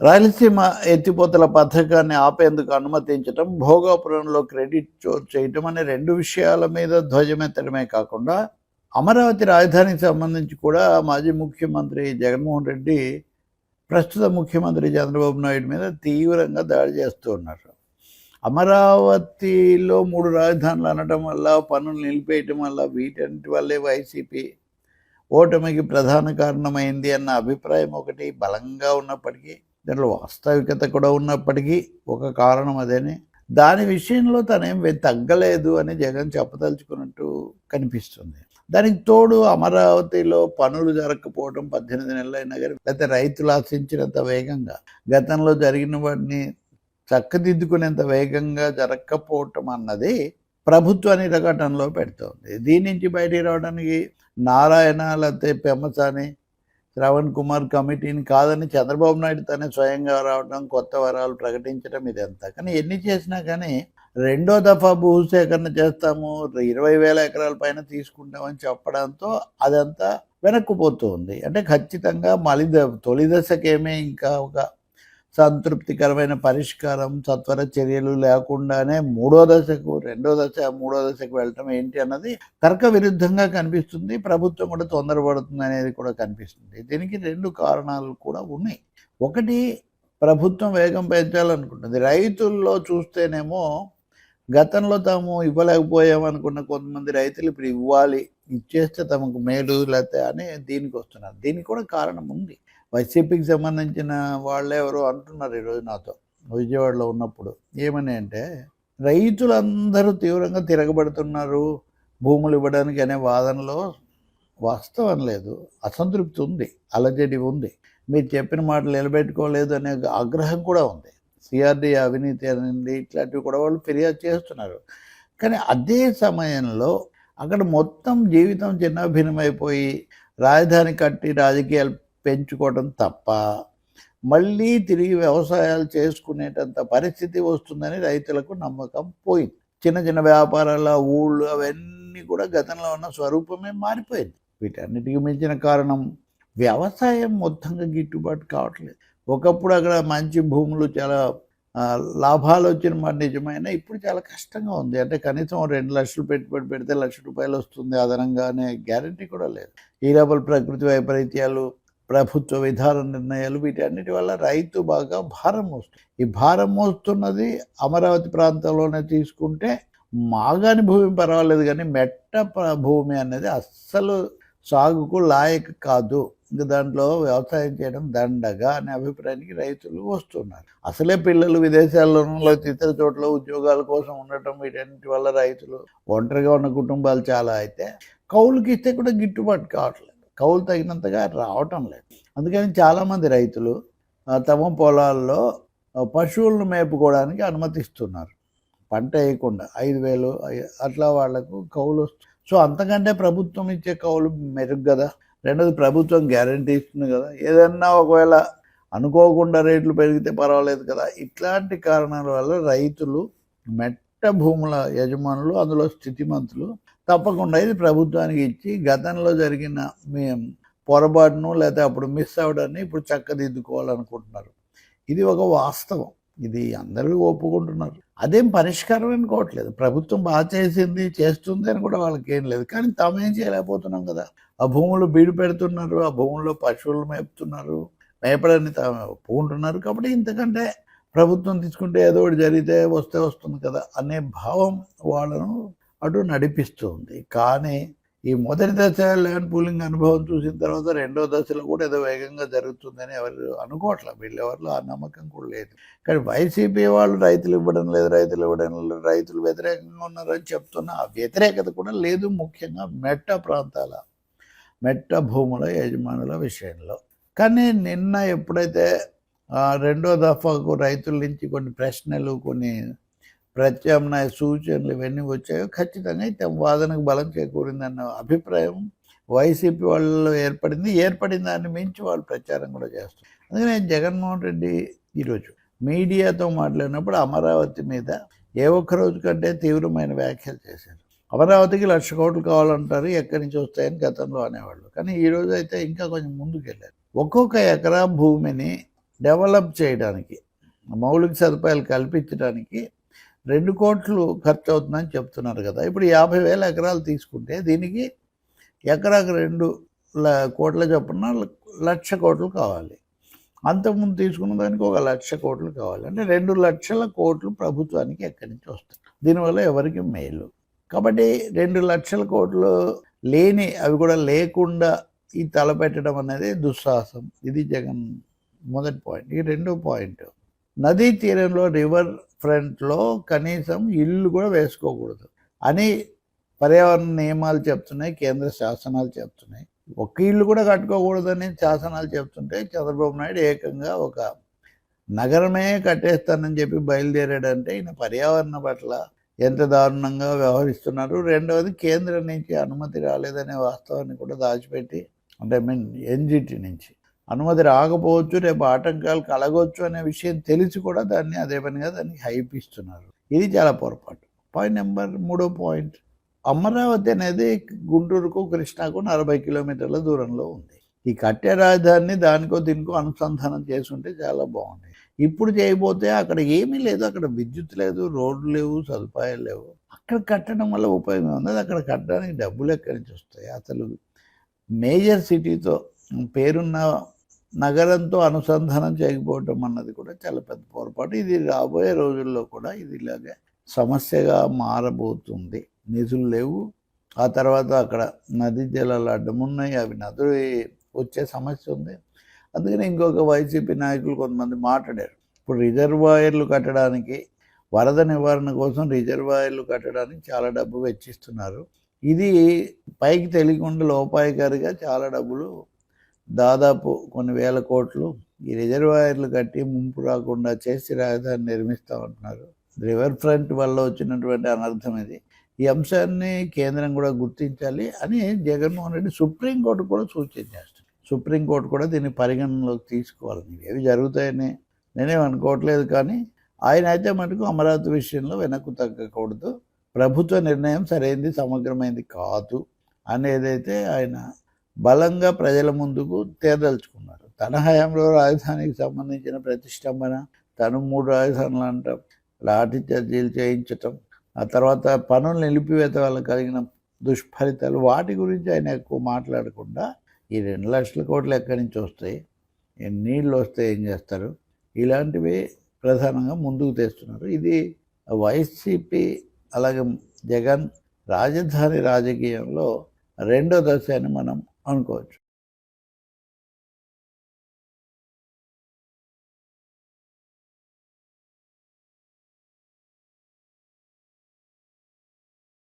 రాయలసీమ ఎత్తిపోతల పథకాన్ని ఆపేందుకు అనుమతించటం, భోగాపురంలో క్రెడిట్ చోర్ చేయటం అనే 2 విషయాల మీద ధ్వజమెత్తడమే కాకుండా, అమరావతి రాజధానికి సంబంధించి కూడా మాజీ ముఖ్యమంత్రి జగన్మోహన్ రెడ్డి ప్రస్తుత ముఖ్యమంత్రి చంద్రబాబు నాయుడు మీద తీవ్రంగా దాడి చేస్తూ ఉన్నారు. అమరావతిలో 3 రాజధానులు అనడం వల్ల, పనులు నిలిపేయటం వల్ల, వీటన్నిటి వల్లే వైసీపీ ఓటమికి ప్రధాన కారణమైంది అన్న అభిప్రాయం ఒకటి బలంగా ఉన్నప్పటికీ, దాంట్లో వాస్తవికత కూడా ఉన్నప్పటికీ ఒక కారణం అదేని, దాని విషయంలో తనేం తగ్గలేదు అని జగన్ చెప్పదలుచుకున్నట్టు కనిపిస్తుంది. దానికి తోడు అమరావతిలో పనులు జరగకపోవడం 18 నెలలైనా కానీ, లేకపోతే రైతులు ఆశించినంత వేగంగా, గతంలో జరిగిన వాటిని చక్కదిద్దుకునేంత వేగంగా జరగకపోవటం అన్నది ప్రభుత్వాన్ని ఇరగటంలో పెడుతోంది. దీని నుంచి బయటికి రావడానికి నారాయణ లేకపోతే పెమ్మసాని, శ్రవణ్ కుమార్ కమిటీని కాదని చంద్రబాబు నాయుడు తనే స్వయంగా రావడం, కొత్త వరాలు ప్రకటించడం ఇదంతా. కానీ ఎన్ని చేసినా కానీ రెండో దఫా భూసేకరణ చేస్తాము, 20,000 ఎకరాల పైన తీసుకుంటామని చెప్పడంతో అదంతా వెనక్కుపోతుంది. అంటే ఖచ్చితంగా మళ్ళీ తొలి దశకేమే ఇంకా ఒక సంతృప్తికరమైన పరిష్కారం, సత్వర చర్యలు లేకుండానే రెండో దశ మూడో దశకు వెళ్ళటం ఏంటి అన్నది తర్క విరుద్ధంగా కనిపిస్తుంది. ప్రభుత్వం కూడా తొందరపడుతుంది అనేది కూడా కనిపిస్తుంది. దీనికి 2 కారణాలు కూడా ఉన్నాయి. ఒకటి, ప్రభుత్వం వేగం పెంచాలనుకుంటుంది. రైతుల్లో చూస్తేనేమో గతంలో తాము ఇవ్వలేకపోయామనుకున్న కొంతమంది రైతులు ఇప్పుడు ఇవ్వాలి, ఇచ్చేస్తే తమకు మేలు లేకపోతే అని దీనికి వస్తున్నారు. దీనికి కూడా కారణం ఉంది. వైసీపీకి సంబంధించిన వాళ్ళే ఎవరో అంటున్నారు ఈరోజు నాతో విజయవాడలో ఉన్నప్పుడు. ఏమని అంటే, రైతులందరూ తీవ్రంగా తిరగబడుతున్నారు భూములు ఇవ్వడానికి అనే వాదనలో వాస్తవం లేదు, అసంతృప్తి ఉంది, అలజడి ఉంది, మీరు చెప్పిన మాటలు నిలబెట్టుకోలేదు అనే ఆగ్రహం కూడా ఉంది. సిఆర్డీ అవినీతి అనేది ఇట్లాంటివి కూడా వాళ్ళు ఫిర్యాదు చేస్తున్నారు. కానీ అదే సమయంలో అక్కడ మొత్తం జీవితం చిన్నాభిన్నమైపోయి రాజధాని కట్టి రాజకీయాలు పెంచుకోవడం తప్ప మళ్ళీ తిరిగి వ్యవసాయాలు చేసుకునేటంత పరిస్థితి వస్తుందని రైతులకు నమ్మకం పోయింది. చిన్న చిన్న వ్యాపారాల ఊళ్ళు అవన్నీ కూడా గతంలో ఉన్న స్వరూపమే మారిపోయింది. వీటన్నిటికీ మించిన కారణం వ్యవసాయం మొత్తంగా గిట్టుబాటు కావట్లేదు. ఒకప్పుడు అక్కడ మంచి భూములు చాలా లాభాలు వచ్చిన మాట నిజమైనా ఇప్పుడు చాలా కష్టంగా ఉంది. అంటే కనీసం 2 లక్షలు పెట్టుబడి పెడితే ₹1,00,000 వస్తుంది అదనంగా అనే గ్యారంటీ కూడా లేదు. ఈ లోపల ప్రకృతి వైపరీత్యాలు, ప్రభుత్వ విధాన నిర్ణయాలు, వీటన్నిటి వల్ల రైతు బాగా భారం మోస్తుంది. ఈ భారం మోస్తున్నది అమరావతి ప్రాంతంలోనే తీసుకుంటే మాగాని భూమి పర్వాలేదు, కానీ మెట్ట భూమి అనేది అస్సలు సాగుకు లాయక్ కాదు. ఇంకా దాంట్లో వ్యవసాయం చేయడం దండగా అనే అభిప్రాయానికి రైతులు వస్తున్నారు. అసలే పిల్లలు విదేశాల్లోనూ లేకపోతే ఇతర చోట్ల ఉద్యోగాల కోసం ఉండటం, వీటన్నిటి వల్ల రైతులు ఒంటరిగా ఉన్న కుటుంబాలు చాలా అయితే కౌలుకి ఇస్తే కూడా గిట్టుబాటు కావట్లేదు, కౌలు తగినంతగా రావటం లేదు. అందుకని చాలామంది రైతులు తమ పొలాల్లో పశువులను మేపుకోవడానికి అనుమతిస్తున్నారు, పంట వేయకుండా 5,000 అట్లా వాళ్లకు కౌలు వస్తుంది. సో అంతకంటే ప్రభుత్వం ఇచ్చే కౌలు మెరుగు కదా. రెండోది, ప్రభుత్వం గ్యారంటీ ఇస్తుంది కదా, ఏదన్నా ఒకవేళ అనుకోకుండా రేట్లు పెరిగితే పర్వాలేదు కదా. ఇట్లాంటి కారణాల వల్ల రైతులు, మెట్ట భూముల యజమానులు, అందులో స్థితిమంతులు తప్పకుండా ఇది ప్రభుత్వానికి ఇచ్చి గతంలో జరిగిన పొరపాటును లేకపోతే అప్పుడు మిస్ అవ్వడాన్ని ఇప్పుడు చక్కదిద్దుకోవాలనుకుంటున్నారు. ఇది ఒక వాస్తవం, ఇది అందరూ ఒప్పుకుంటున్నారు. అదేం పరిష్కారం అనుకోవట్లేదు. ప్రభుత్వం బాగా చేసింది, చేస్తుంది అని కూడా వాళ్ళకి ఏం లేదు. కానీ తామేం చేయలేకపోతున్నాం కదా. ఆ భూములు బీడు పెడుతున్నారు, ఆ భూముల్లో పశువులు మేపుతున్నారు, మేపడాన్ని తాము ఒప్పుకుంటున్నారు. కాబట్టి ఇంతకంటే ప్రభుత్వం తీసుకుంటే ఏదో ఒకటి జరిగితే వస్తే వస్తుంది కదా అనే భావం వాళ్ళను అటు నడిపిస్తుంది. కానీ ఈ మొదటి దశ ల్యాండ్ పూలింగ్ అనుభవం చూసిన తర్వాత రెండో దశలో కూడా ఏదో వేగంగా జరుగుతుందని ఎవరు అనుకోవట్లేదు. వీళ్ళెవరిలో ఆ నమ్మకం కూడా లేదు. కానీ వైసీపీ వాళ్ళు రైతులు ఇవ్వడం లేదు, రైతులు వ్యతిరేకంగా ఉన్నారని చెప్తున్న ఆ వ్యతిరేకత కూడా లేదు, ముఖ్యంగా మెట్ట భూముల యజమానుల విషయంలో. కానీ నిన్న ఎప్పుడైతే రెండో దఫాకు రైతుల నుంచి కొన్ని ప్రశ్నలు, కొన్ని ప్రత్యామ్నాయ సూచనలు ఇవన్నీ వచ్చాయో ఖచ్చితంగా వాదనకు బలం చేకూరిందన్న అభిప్రాయం వైసీపీ వాళ్ళు ఏర్పడిన దాన్ని మించి వాళ్ళు ప్రచారం కూడా చేస్తారు. అందుకని జగన్మోహన్ రెడ్డి ఈరోజు మీడియాతో మాట్లాడినప్పుడు అమరావతి మీద ఏ ఒక్క రోజు కంటే తీవ్రమైన వ్యాఖ్యలు చేశారు. అమరావతికి 1,00,000 కోట్లు కావాలంటారు, ఎక్కడి నుంచి వస్తాయని గతంలో అనేవాళ్ళు. కానీ ఈరోజు అయితే ఇంకా కొంచెం ముందుకెళ్ళారు. ఒక్కొక్క ఎకరా భూమిని డెవలప్ చేయడానికి, మౌలిక సదుపాయాలు కల్పించడానికి 2 కోట్లు ఖర్చు అవుతుందని చెప్తున్నారు కదా. ఇప్పుడు 50,000 ఎకరాలు తీసుకుంటే దీనికి ఎకరాకు 2 కోట్ల చొప్పున 1,00,000 కోట్లు కావాలి. అంతకుముందు తీసుకున్న దానికి 1,00,000 కోట్లు కావాలి. అంటే 2,00,000 కోట్లు ప్రభుత్వానికి ఎక్కడి నుంచి వస్తాయి? దీనివల్ల ఎవరికి మేలు? కాబట్టి 2,00,000 కోట్లు లేని, అవి కూడా లేకుండా ఈ తలపెట్టడం అనేది దుస్సాహసం. ఇది జగన్ మొదటి పాయింట్. ఈ రెండో పాయింట్, నదీ తీరంలో రివర్ ఫ్రంట్లో కనీసం ఇల్లు కూడా వేసుకోకూడదు అని పర్యావరణ నియమాలు చెప్తున్నాయి, కేంద్ర శాసనాలు చెప్తున్నాయి. ఒక్క ఇల్లు కూడా కట్టుకోకూడదని శాసనాలు చెప్తుంటే చంద్రబాబు నాయుడు ఏకంగా ఒక నగరమే కట్టేస్తానని చెప్పి బయలుదేరాడంటే ఈయన పర్యావరణ పట్ల ఎంత దారుణంగా వ్యవహరిస్తున్నారు. రెండవది, కేంద్రం నుంచి అనుమతి రాలేదనే వాస్తవాన్ని కూడా దాచిపెట్టి, అంటే ఎన్జిటి నుంచి అనుమతి రాకపోవచ్చు, రేపు ఆటంకాలు కలగవచ్చు అనే విషయం తెలిసి కూడా దాన్ని అదే పనిగా దాన్ని హైప్ ఇస్తున్నారు. ఇది చాలా పొరపాటు. పాయింట్ నెంబర్ 3 పాయింట్, అమరావతి అనేది గుంటూరుకు కృష్ణాకు 40 కిలోమీటర్ల దూరంలో ఉంది. ఈ కట్టే రాజధానిని దానికో దీనికో అనుసంధానం చేసుంటే చాలా బాగుంది. ఇప్పుడు చేయబోతే అక్కడ ఏమీ లేదు, అక్కడ విద్యుత్ లేదు, రోడ్లు లేవు, సదుపాయాలు లేవు. అక్కడ కట్టడం వల్ల ఉపయోగం ఉంది. అక్కడ కట్టడానికి డబ్బులు ఎక్కడి నుంచి వస్తాయి? అసలు మేజర్ సిటీతో, పేరున్న నగరంతో అనుసంధానం చేయకపోవటం అన్నది కూడా చాలా పెద్ద పొరపాటు. ఇది రాబోయే రోజుల్లో కూడా ఇది ఇలాగే సమస్యగా మారబోతుంది. నిధులు లేవు, ఆ తర్వాత అక్కడ నదీ జలాలు అడ్డమున్నాయి, అవి నదులు వచ్చే సమస్య ఉంది. అందుకని ఇంకొక వైసీపీ నాయకులు కొంతమంది మాట్లాడారు, ఇప్పుడు రిజర్వాయర్లు కట్టడానికి, వరద నివారణ కోసం రిజర్వాయర్లు కట్టడానికి చాలా డబ్బు వెచ్చిస్తున్నారు. ఇది పైకి తెలియకుండా లోపాయకారిగా చాలా డబ్బులు, దాదాపు కొన్ని వేల కోట్లు ఈ రిజర్వాయర్లు కట్టి ముంపు రాకుండా చేసి రాజధాని నిర్మిస్తామంటున్నారు. రివర్ ఫ్రంట్ వల్ల వచ్చినటువంటి అనర్థం ఇది. ఈ అంశాన్ని కేంద్రం కూడా గుర్తించాలి అని జగన్మోహన్ రెడ్డి సుప్రీంకోర్టు కూడా సూచన చేస్తారు. సుప్రీంకోర్టు కూడా దీన్ని పరిగణనలోకి తీసుకోవాలని. ఏవి జరుగుతాయని నేనేం అనుకోవట్లేదు, కానీ ఆయన అయితే మటుకు అమరావతి విషయంలో వెనక్కు తగ్గకూడదు, ప్రభుత్వ నిర్ణయం సరైనది, సమగ్రమైనది కాదు అనేదైతే ఆయన బలంగా ప్రజల ముందుకు తేదలుచుకున్నారు. తన హయాంలో రాజధానికి సంబంధించిన ప్రతిష్టంభన, తను 3 రాజధానులు అంటాం, లాఠీ చార్జీలు చేయించటం, ఆ తర్వాత పనులు నిలిపివేత వల్ల కలిగిన దుష్ఫలితాలు, వాటి గురించి ఆయన ఎక్కువ మాట్లాడకుండా ఈ 2,00,000 కోట్లు ఎక్కడి నుంచి వస్తాయి, నీళ్ళు వస్తే ఏం చేస్తారు, ఇలాంటివి ప్రధానంగా ముందుకు తెస్తున్నారు. ఇది వైసీపీ అలాగే జగన్ రాజధాని రాజకీయంలో రెండో దశ అని మనం అనుకోవచ్చు.